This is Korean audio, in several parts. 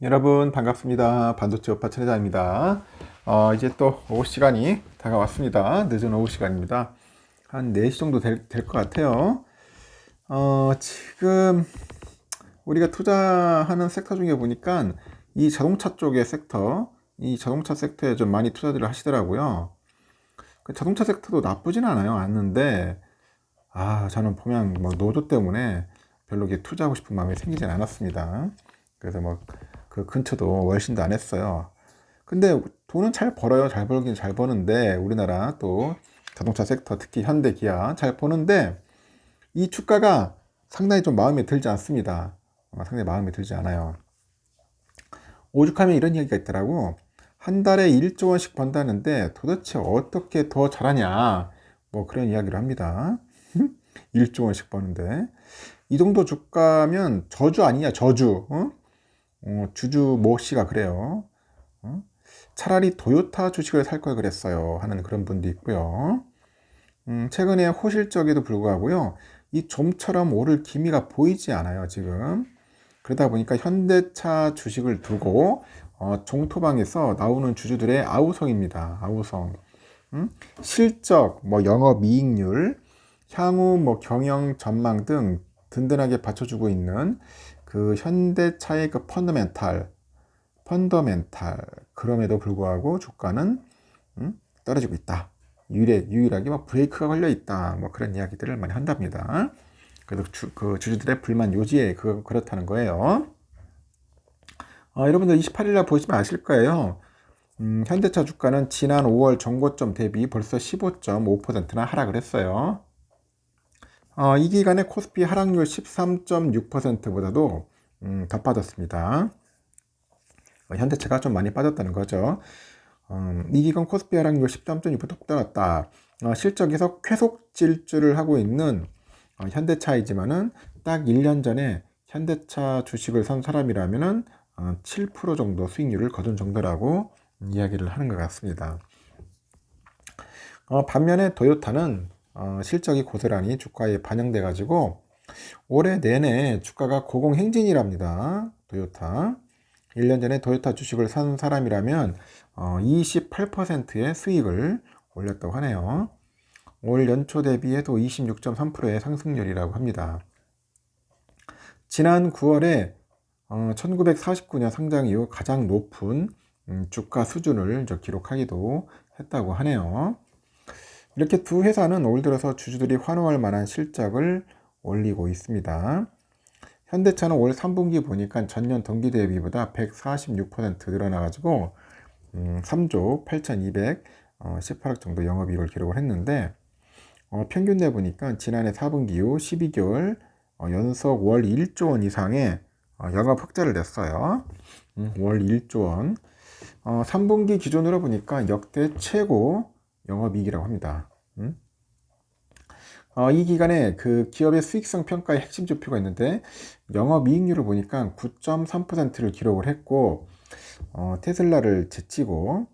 여러분 반갑습니다. 반도체 오빠 천혜자입니다. 이제 또 오후 시간이 다가왔습니다. 늦은 오후 시간입니다. 한 4시 정도 될 것 같아요. 지금 우리가 투자하는 섹터 중에 보니까 이 자동차 쪽의 섹터, 이 자동차 섹터에 좀 많이 투자들을 하시더라고요. 그 자동차 섹터도 나쁘진 않는데, 저는 보면 뭐 노조 때문에 별로 이게 투자하고 싶은 마음이 생기진 않았습니다. 그래서 뭐 그 근처도 월신도 안 했어요. 근데 돈은 잘 벌어요. 잘 벌긴 잘 버는데 우리나라 또 자동차 섹터 특히 현대 기아 잘 버는데 이 주가가 상당히 좀 마음에 들지 않습니다. 상당히 마음에 들지 않아요. 오죽하면 이런 얘기가 있더라고. 한 달에 1조 원씩 번다는데 도대체 어떻게 더 잘하냐. 뭐 그런 이야기를 합니다. 1조 원씩 버는데 이 정도 주가면 저주 아니냐 저주. 주주 모 씨가 그래요. 차라리 도요타 주식을 살 걸 그랬어요 하는 그런 분도 있고요. 최근에 호실적에도 불구하고요, 이 좀처럼 오를 기미가 보이지 않아요 지금. 그러다 보니까 현대차 주식을 두고 종토방에서 나오는 주주들의 아우성입니다. 아우성. 실적, 뭐 영업이익률, 향후 뭐 경영 전망 등 든든하게 받쳐주고 있는 그 현대차의 그 펀더멘탈. 그럼에도 불구하고 주가는 떨어지고 있다. 유일하게 뭐 브레이크가 걸려 있다. 뭐 그런 이야기들을 많이 한답니다. 그래서 그 주주들의 불만 요지에 그렇다는 거예요. 여러분들 28일날 보시면 아실 거예요. 현대차 주가는 지난 5월 정고점 대비 벌써 15.5%나 하락을 했어요. 이 기간에 코스피 하락률 13.6%보다도 더 빠졌습니다. 현대차가 좀 많이 빠졌다는 거죠. 이 기간 코스피 하락률 13.6% 떨어졌다. 실적에서 쾌속 질주를 하고 있는 현대차이지만은 딱 1년 전에 현대차 주식을 산 사람이라면은 7% 정도 수익률을 거둔 정도라고 이야기를 하는 것 같습니다. 반면에 도요타는 실적이 고스란히 주가에 반영돼 가지고 올해 내내 주가가 고공행진이랍니다. 도요타. 1년 전에 도요타 주식을 산 사람이라면 28%의 수익을 올렸다고 하네요. 올 연초 대비해도 26.3%의 상승률이라고 합니다. 지난 9월에 1949년 상장 이후 가장 높은 주가 수준을 기록하기도 했다고 하네요. 이렇게 두 회사는 올 들어서 주주들이 환호할 만한 실적을 올리고 있습니다. 현대차는 올 3분기 보니까 전년 동기 대비보다 146% 늘어나가지고 3조 8,218억 정도 영업이익을 기록을 했는데, 평균 내보니까 지난해 4분기 이후 12개월 연속 월 1조 원 이상의 영업 흑자를 냈어요. 월 1조 원. 3분기 기준으로 보니까 역대 최고 영업이익이라고 합니다. 이 기간에 그 기업의 수익성 평가의 핵심 지표가 있는데 영업이익률을 보니까 9.3%를 기록을 했고, 테슬라를 제치고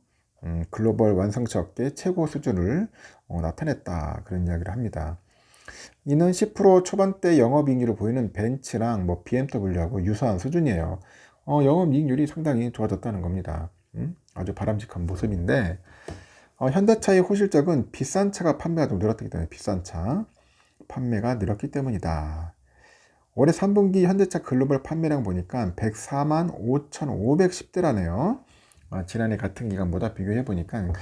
글로벌 완성차 업계 최고 수준을 나타냈다, 그런 이야기를 합니다. 이는 10% 초반대 영업이익률을 보이는 벤츠랑 뭐 BMW하고 유사한 수준이에요. 영업이익률이 상당히 좋아졌다는 겁니다. 아주 바람직한 모습인데, 현대차의 호실적은 비싼 차가 판매가 좀 늘었기 때문에 비싼 차 판매가 늘었기 때문이다. 올해 3분기 현대차 글로벌 판매량 보니까 104만 5,510대라네요. 지난해 같은 기간보다 비교해 보니까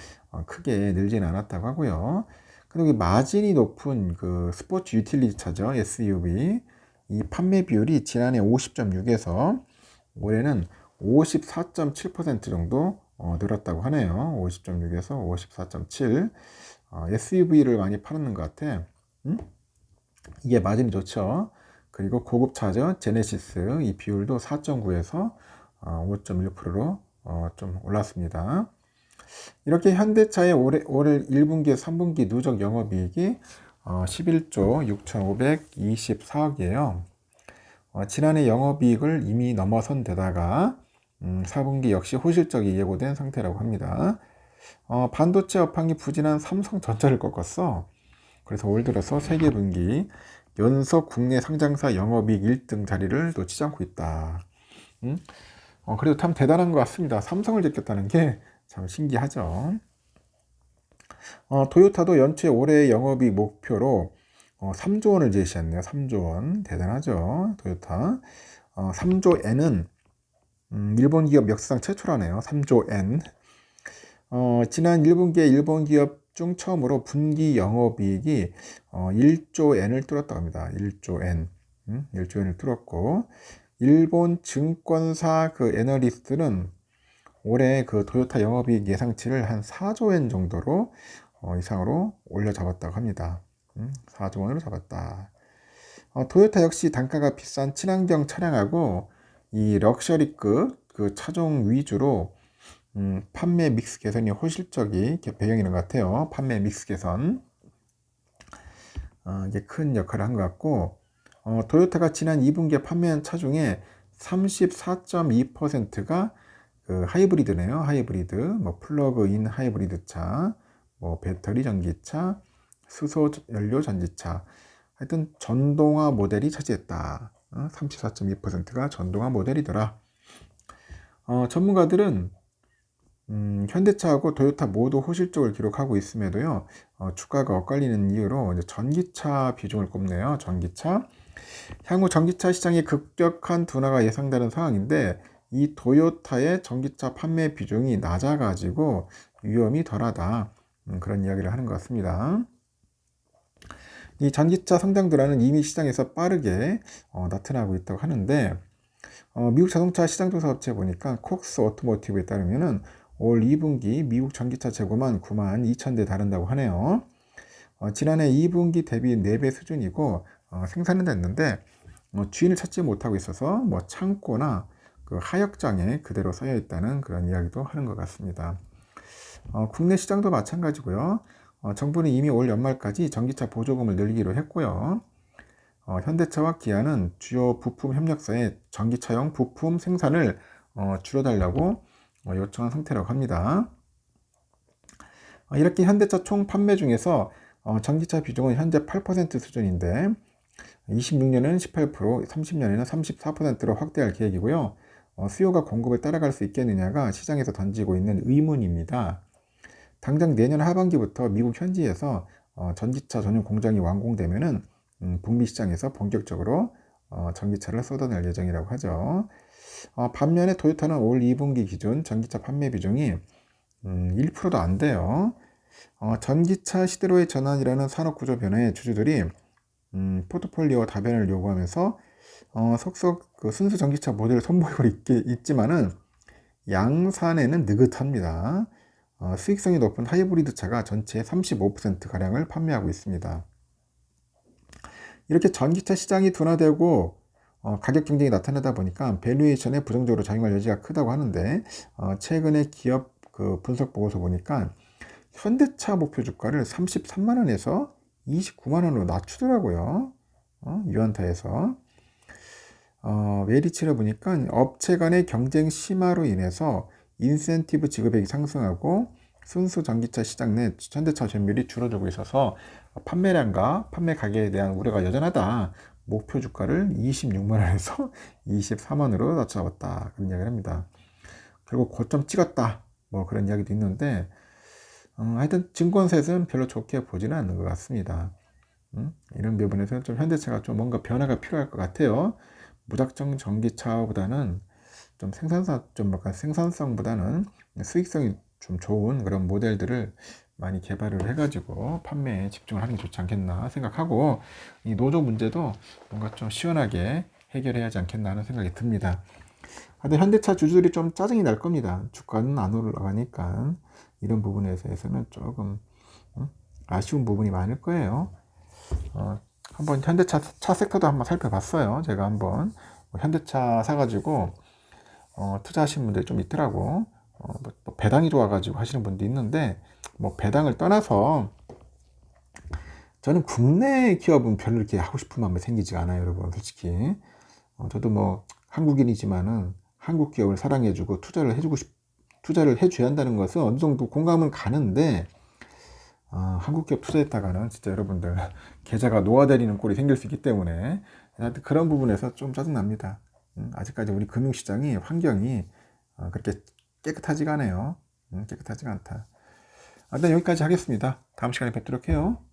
크게 늘지는 않았다고 하고요. 그리고 마진이 높은 그 스포츠 유틸리티 차죠, SUV. 이 판매 비율이 지난해 50.6에서 올해는 54.7% 정도 늘었다고 하네요. 50.6에서 54.7. SUV를 많이 파는 것 같아. 이게 마진이 좋죠. 그리고 고급차죠. 제네시스. 이 비율도 4.9에서 5.1%로 좀 올랐습니다. 이렇게 현대차의 올해 1분기에서 3분기 누적 영업이익이 11조 6,524억이에요. 지난해 영업이익을 이미 넘어선 데다가 4분기 역시 호실적이 예고된 상태라고 합니다. 반도체 업황이 부진한 삼성전자를 꺾었어. 그래서 올 들어서 세계 분기 연속 국내 상장사 영업이익 1등 자리를 놓치지 않고 있다. 그래도 참 대단한 것 같습니다. 삼성을 제꼈다는 게 참 신기하죠. 도요타도 연체 올해 영업이익 목표로 3조 원을 제시했네요. 3조 원. 대단하죠. 도요타. 3조 엔은 일본 기업 역사상 최초라네요. 3조 엔. 지난 1분기에 일본 기업 중 처음으로 분기 영업이익이 1조 엔을 뚫었다고 합니다. 1조 엔. 1조 엔을 뚫었고, 일본 증권사 그 애널리스트는 올해 그 도요타 영업이익 예상치를 한 4조 엔 정도로 이상으로 올려 잡았다고 합니다. 4조 원으로 잡았다. 토요타 역시 단가가 비싼 친환경 차량하고 이 럭셔리급 그 차종 위주로 판매 믹스 개선이 호실적이 배경이 있는 것 같아요. 판매 믹스 개선 이게 큰 역할을 한 것 같고, 토요타가 지난 2분기에 판매한 차 중에 34.2%가 그 하이브리드네요. 하이브리드, 뭐 플러그인 하이브리드 차, 뭐 배터리 전기차, 수소 연료 전지차, 하여튼 전동화 모델이 차지했다. 34.2%가 전동화 모델이더라. 전문가들은 현대차하고 도요타 모두 호실적을 기록하고 있음에도요, 주가가 엇갈리는 이유로 이제 전기차 비중을 꼽네요. 전기차. 향후 전기차 시장의 급격한 둔화가 예상되는 상황인데, 이 도요타의 전기차 판매 비중이 낮아가지고 위험이 덜하다. 그런 이야기를 하는 것 같습니다. 이 전기차 성장 둔화는 이미 시장에서 빠르게 나타나고 있다고 하는데, 미국 자동차 시장 조사 업체 보니까 콕스 오토모티브에 따르면은 올 2분기 미국 전기차 재고만 9만 2천 대 다른다고 하네요. 지난해 2분기 대비 4배 수준이고 생산은 됐는데 주인을 찾지 못하고 있어서 뭐 창고나 그 하역장에 그대로 쌓여 있다는 그런 이야기도 하는 것 같습니다. 국내 시장도 마찬가지고요. 정부는 이미 올 연말까지 전기차 보조금을 늘리기로 했고요. 현대차와 기아는 주요 부품 협력사에 전기차용 부품 생산을 줄여달라고 요청한 상태라고 합니다. 이렇게 현대차 총 판매 중에서 전기차 비중은 현재 8% 수준인데 26년에는 18%, 30년에는 34%로 확대할 계획이고요. 수요가 공급을 따라갈 수 있겠느냐가 시장에서 던지고 있는 의문입니다. 당장 내년 하반기부터 미국 현지에서 전기차 전용 공장이 완공되면은 북미 시장에서 본격적으로 전기차를 쏟아낼 예정이라고 하죠. 반면에 토요타는 올 2분기 기준 전기차 판매 비중이 1%도 안 돼요. 전기차 시대로의 전환이라는 산업 구조 변화에 주주들이 포트폴리오 다변을 요구하면서 속속 그 순수 전기차 모델을 선보이고 있지만은 양산에는 느긋합니다. 수익성이 높은 하이브리드 차가 전체의 35%가량을 판매하고 있습니다. 이렇게 전기차 시장이 둔화되고 가격 경쟁이 나타나다 보니까 밸류에이션에 부정적으로 작용할 여지가 크다고 하는데 최근에 기업 그 분석 보고서 보니까 현대차 목표 주가를 33만 원에서 29만 원으로 낮추더라고요. 유한타에서. 메리츠를 보니까 업체 간의 경쟁 심화로 인해서 인센티브 지급액이 상승하고 순수 전기차 시장 내 현대차 점유율이 줄어들고 있어서 판매량과 판매 가격에 대한 우려가 여전하다. 목표 주가를 26만 원에서 24만원으로 낮춰봤다. 그런 이야기를 합니다. 결국 고점 찍었다. 뭐 그런 이야기도 있는데 하여튼 증권사에서는 별로 좋게 보지는 않는 것 같습니다. 이런 부분에서는 좀 현대차가 좀 뭔가 변화가 필요할 것 같아요. 무작정 전기차보다는 좀 약간 생산성보다는 수익성이 좀 좋은 그런 모델들을 많이 개발을 해가지고 판매에 집중을 하는 게 좋지 않겠나 생각하고, 이 노조 문제도 뭔가 좀 시원하게 해결해야 하지 않겠나 하는 생각이 듭니다. 근데 현대차 주주들이 좀 짜증이 날 겁니다. 주가는 안 올라가니까 이런 부분에 대해서는 조금 아쉬운 부분이 많을 거예요. 한번 현대차 차 섹터도 한번 살펴봤어요. 제가 한번 현대차 사가지고 투자하시는 분들이 좀 있더라고. 뭐 배당이 좋아가지고 하시는 분도 있는데, 뭐 배당을 떠나서 저는 국내 기업은 별로 이렇게 하고 싶은 마음이 생기지가 않아요, 여러분. 솔직히 저도 뭐 한국인이지만은 한국 기업을 사랑해주고 투자를 해줘야 한다는 것은 어느 정도 공감은 가는데, 한국 기업 투자했다가는 진짜 여러분들 계좌가 노화되리는 꼴이 생길 수 있기 때문에 그런 부분에서 좀 짜증납니다. 아직까지 우리 금융시장이 환경이 그렇게 깨끗하지가 않아요. 깨끗하지가 않다. 일단 여기까지 하겠습니다. 다음 시간에 뵙도록 해요.